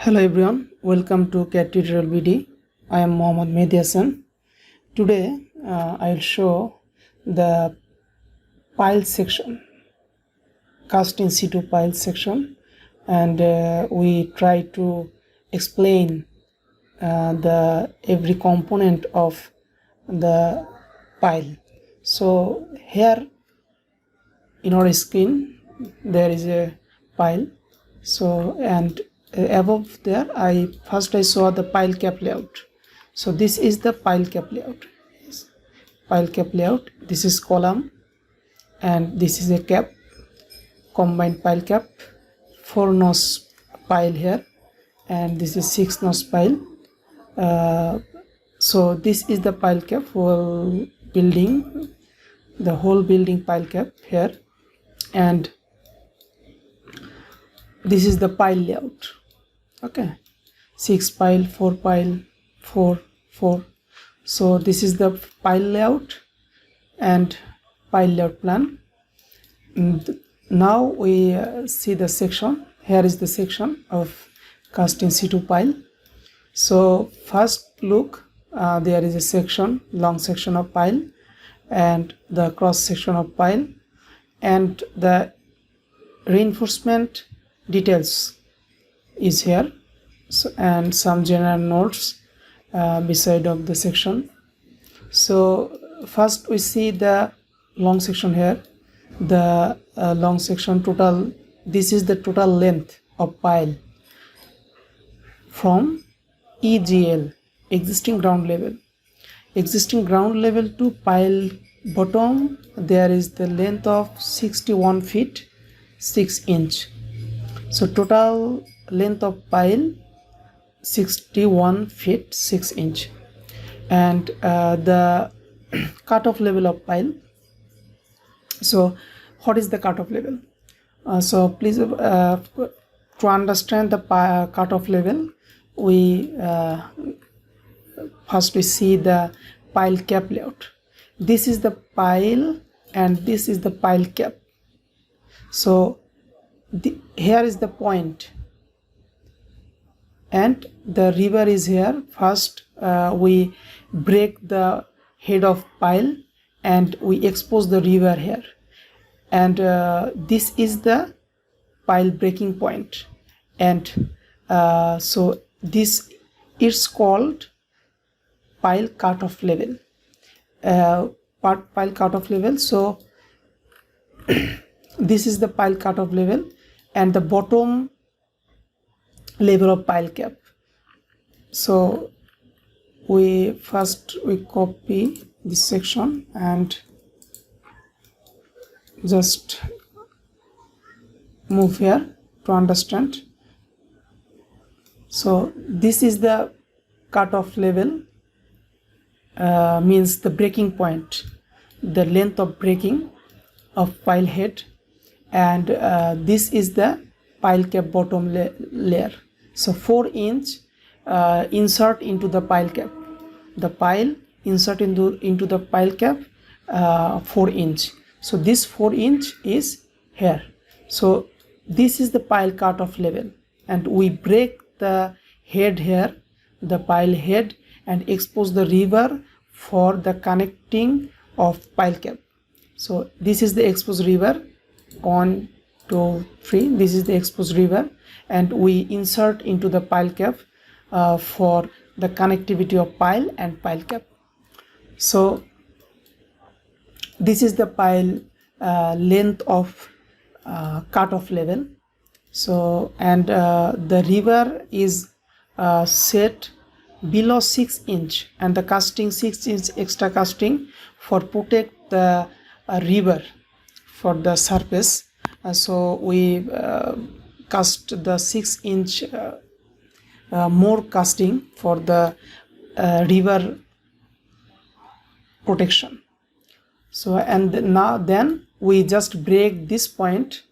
Hello everyone, welcome to CAD tutorial BD. I am Mohammad Mehdi Hassan. Today I will show the pile section, cast-in-situ pile section, and we try to explain the every component of the pile. So here in our screen there is a pile. So and above there I saw the pile cap layout. So this is the pile cap layout. Yes. Pile cap layout. This is column and this is a cap, combined pile cap, 4 notch pile here, and this is 6 notch pile. So this is the pile cap whole building, the whole building pile cap here, and this is the pile layout. Okay, 6 pile, 4 pile, 4 4. So this is the pile layout and pile layout plan. And now we see the section. Here is the section of cast-in-situ pile. So first look, there is a section, long section of pile, and the cross section of pile, and the reinforcement details is here. So, and some general notes beside of the section. So first we see the long section here. The long section total, this is the total length of pile from EGL, existing ground level to pile bottom. There is the length of 61 feet 6 inch. So total length of pile 61 feet 6 inch, and the cutoff level of pile. So what is the cutoff level? So please, to understand the cutoff level, we first we see the pile cap layout. This is the pile and this is the pile cap. So here is the point and the river is here. First we break the head of pile and we expose the river here, and this is the pile breaking point, and so this is called pile cutoff level, pile cutoff level. So this is the pile cutoff level and the bottom level of pile cap. So we copy this section and just move here to understand. So this is the cutoff level, means the breaking point, the length of breaking of pile head, and this is the pile cap bottom layer. So 4 inch insert into the pile cap, the pile insert into the pile cap 4 inch. So this 4 inch is here. So this is the pile cutoff level, and we break the head here, the pile head, and expose the river for the connecting of pile cap. So this is the exposed river, 1 2 3. This is the exposed river, and we insert into the pile cap for the connectivity of pile and pile cap. So this is the pile length of cutoff level. So and the river is set below 6 inch, and the casting 6 inch extra casting for protect the river for the surface. So we cast the 6 inch more casting for the river protection. So and now then we just break this point.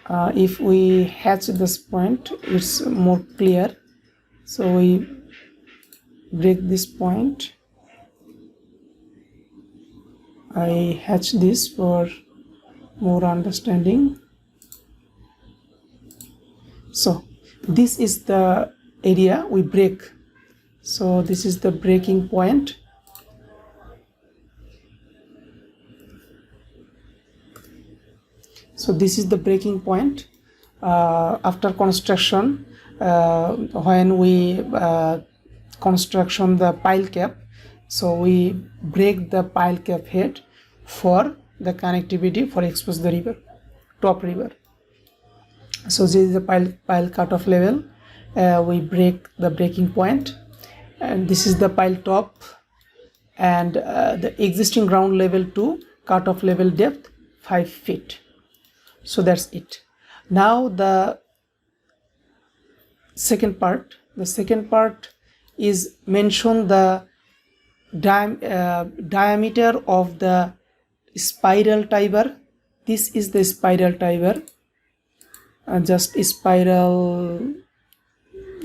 If we hatch this point, it's more clear. So we break this point. I hatch this for more understanding. So This is the area we break. So this is the breaking point. So this is the breaking point after construction, when we construction the pile cap. So we break the pile cap head for the connectivity for expose the river, top river. So this is the pile cutoff level. We break the breaking point, and this is the pile top, and the existing ground level to cutoff level depth 5 feet. So that's it. Now the second part. The second part is mention the diameter of the spiral tie bar. This is the spiral tie bar, just spiral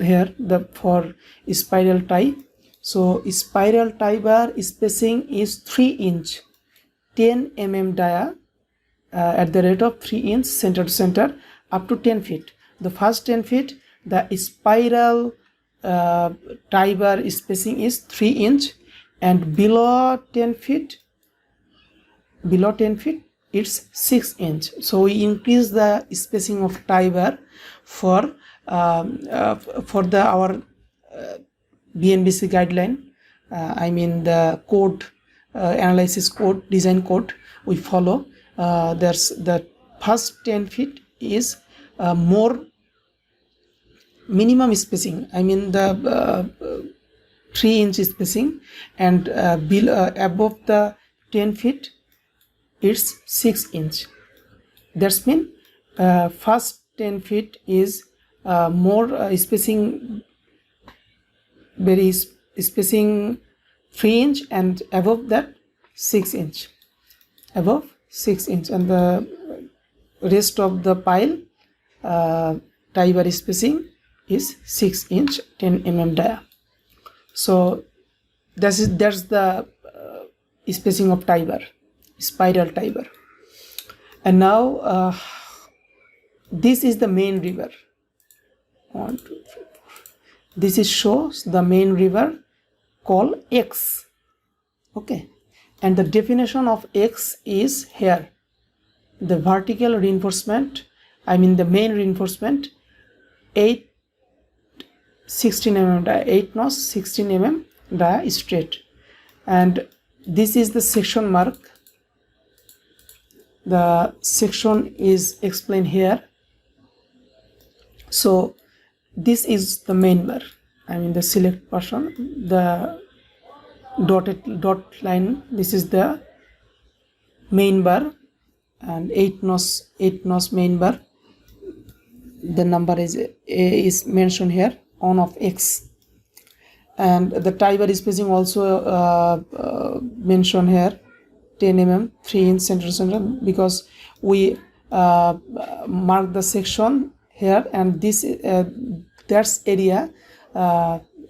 here, the for spiral tie. So spiral tie bar spacing is 3 inch, 10 mm dia, at the rate of 3 inch center to center up to 10 feet. The first 10 feet, the spiral tie bar spacing is 3 inch, and below 10 feet it's 6 inch. So we increase the spacing of tie bar for our BNBC guideline. I mean the code, analysis code, design code we follow. There's the first 10 feet is more minimum spacing. I mean the 3 inch spacing, and above the 10 feet it's 6 inch. That's mean first 10 feet is more spacing, very spacing 3 inch, and above that 6 inch, above 6 inch, and the rest of the pile tie bar spacing is 6 inch, 10 mm dia. So that's the spacing of tie bar, spiral tie bar. And now this is the main river. 1, 2, 3, 4. This is shows the main river called X. Okay, and the definition of X is here. The vertical reinforcement, I mean the main reinforcement, 16 mm dia, 8 notch 16 mm dia straight, and this is the section mark. The section is explained here. So this is the main bar, I mean the select portion, the dot line. This is the main bar, and 8 notch main bar. The number is mentioned here on of X, and the tie bar spacing also mentioned here, 10 mm, 3 inch center to center, because we mark the section here, and this that's area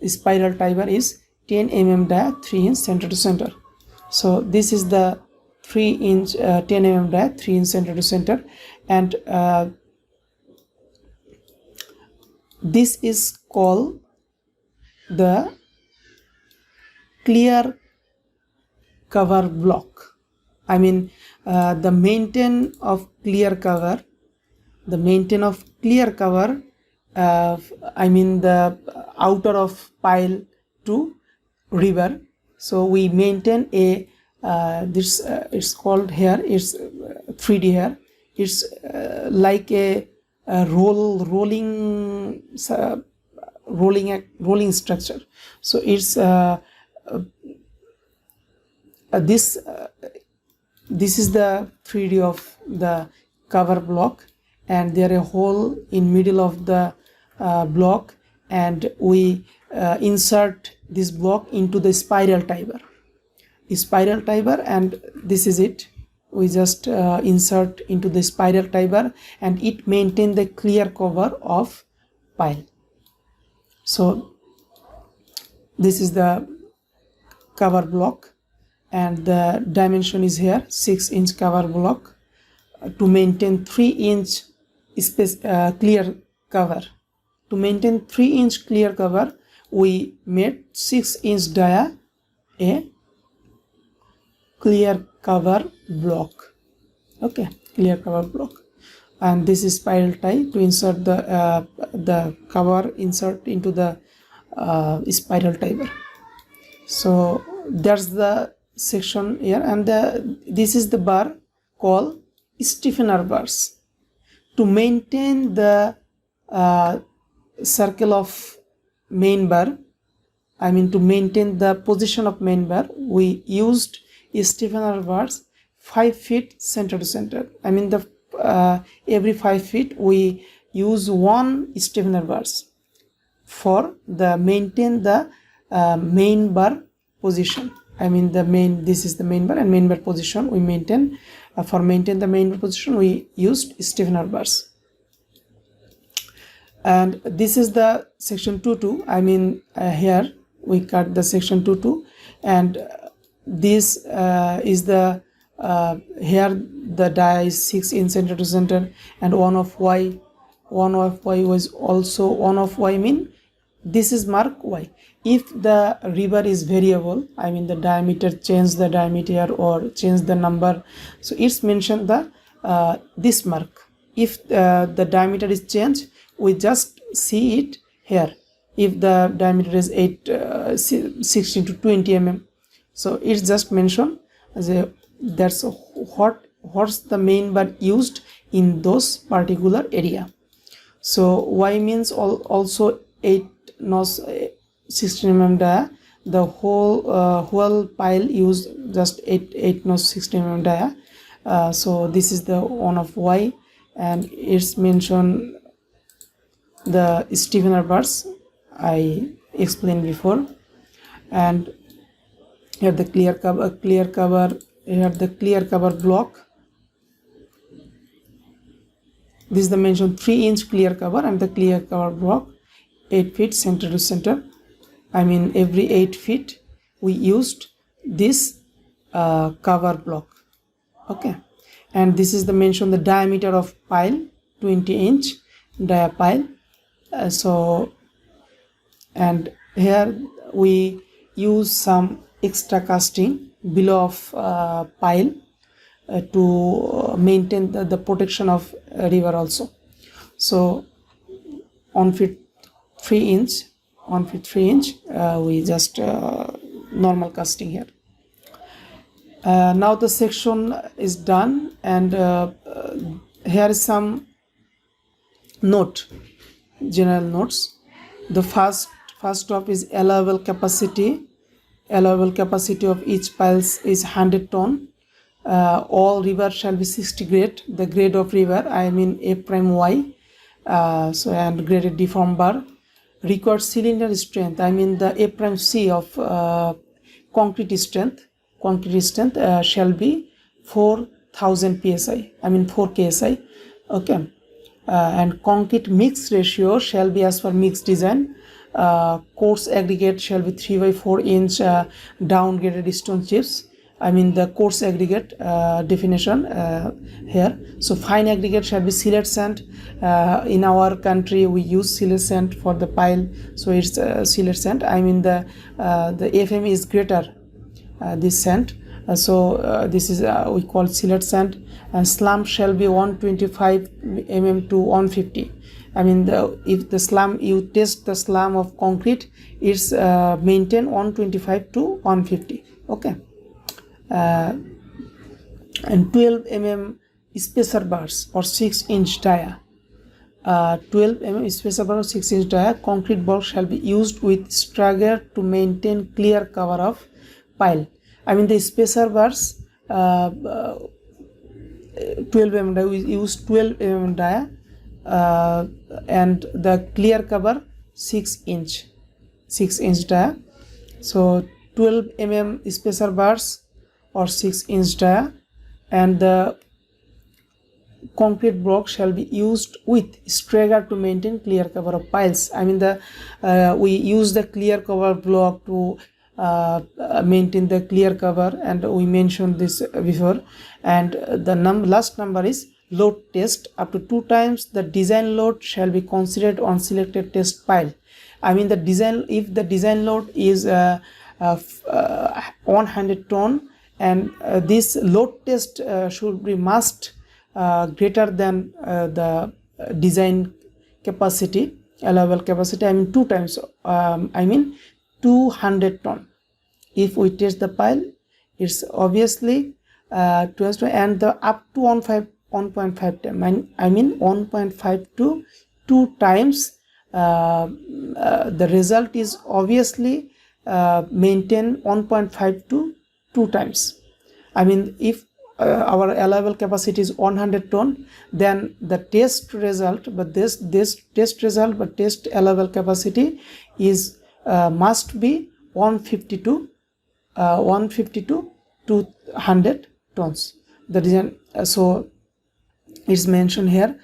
spiral tie bar is 10 mm dia, 3 inch center to center. So this is the 3 inch 10 mm dia, 3 inch center to center, and this is called the clear cover block. I mean the maintain of clear cover, I mean the outer of pile to river. So we maintain a this it's called here, it's 3D here, it's like a rolling structure. So it's this is the 3D of the cover block, and there a hole in middle of the block, and we insert this block into the spiral tie bar, and this is it. We just insert into the spiral tie bar, and it maintain the clear cover of pile. So this is the cover block, and the dimension is here, 6 inch cover block to maintain 3 inch space clear cover to maintain 3-inch clear cover, we made 6-inch dia a clear cover block. Okay, clear cover block. And this is spiral tie to insert the cover insert into the spiral tie bar. So that's the section here, and this is the bar called stiffener bars. To maintain the circle of main bar, to maintain the position of main bar, we used stiffener bars 5 feet center to center. Every 5 feet we use one stiffener bars for the maintain the main bar position. This is the main bar, and main bar position we maintain. For maintain the main bar position, we used stiffener bars. And this is the section 2-2. Here we cut the section 2-2, and this is the here the dia is 6 in center to center, and 1 of y was also 1 of y, this is mark y. If the river is variable, the diameter, change the diameter or change the number, so it's mentioned the this mark. If the diameter is changed, we just see it here. If the diameter is 16 to 20 so it's just mentioned as that's what's the main bar used in those particular area. So y means also 8 notch 16 dia. The whole pile used just 8 notch 16 dia. So this is the one of y, and it's mentioned the stiffener bars I explained before. And here the clear cover here the clear cover block. This is the mentioned 3-inch clear cover, and the clear cover block 8 feet center to center. Every 8 feet we used this cover block. Okay, and this is the mentioned the diameter of pile, 20-inch dia pile. And here we use some extra casting below of pile to maintain the protection of river also. So 1 feet 3 inch we just normal casting here. Now the section is done, and here is some general notes. The first stop is allowable capacity. Allowable capacity of each piles is 100 ton. All river shall be 60 grade. The grade of river, A prime Y. And graded deform bar. Required cylinder strength, the A prime C of concrete strength shall be 4000 psi, 4 ksi. Okay, and concrete mix ratio shall be as per mix design. Coarse aggregate shall be 3/4 inch downgraded stone chips. The coarse aggregate definition here. So fine aggregate shall be sealant sand. In our country we use sealant sand for the pile, so it's sealant sand. The FM is greater this sand. This is we call sealant sand. And slump shall be 125 to 150. If the slump, you test the slump of concrete, it's maintain 125 to 150. Okay. And 12 spacer bars or 6-inch dia. 12 spacer bar or 6-inch dia. Concrete block shall be used with stagger to maintain clear cover of pile. The spacer bars 12 dia, we use 12 dia, and the clear cover 6-inch dia. So 12 spacer bars or 6-inch dia, and the concrete block shall be used with stagger to maintain clear cover of piles. We use the clear cover block to maintain the clear cover, and we mentioned this before. And the last number is load test up to 2 times the design load shall be considered on selected test pile. I mean the design, if the design load is 100 ton, and this load test should be must greater than the design capacity, allowable capacity, I mean 2 times, I mean 200 ton. If we test the pile, it's obviously 2 and the up to 1.5 times, I mean 1.5 to 2 times. The result is obviously maintain 1.5 to 2 times. I mean if our allowable capacity is 100 ton, then the test result, but this test result, but test allowable capacity is must be 150 to 200 tons. The design, so it's mentioned here.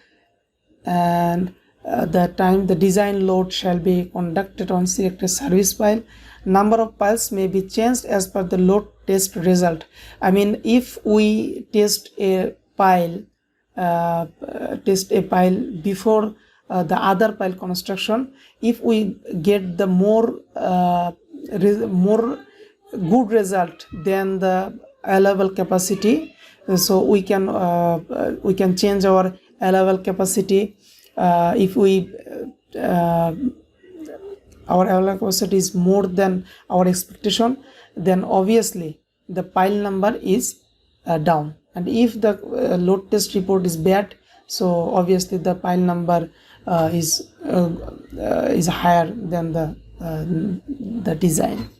And the time the design load shall be conducted on selected service pile. Number of piles may be changed as per the load test result. I mean if we test a pile before the other pile construction, if we get the more good result than the allowable capacity, so we can change our allowable capacity. If we our allowable capacity is more than our expectation, then obviously the pile number is down. And if the load test report is bad, so obviously the pile number is higher than the design.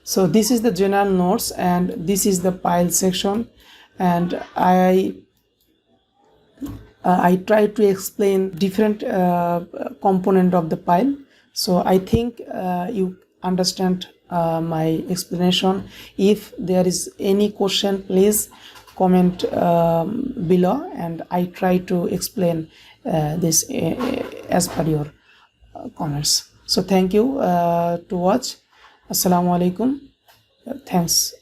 So this is the general notes, and this is the pile section, and I try to explain different component of the pile. So I think you understand my explanation. If there is any question, please comment below, and I try to explain this as per your comments. So thank you to watch. Assalamu alaikum. Thanks.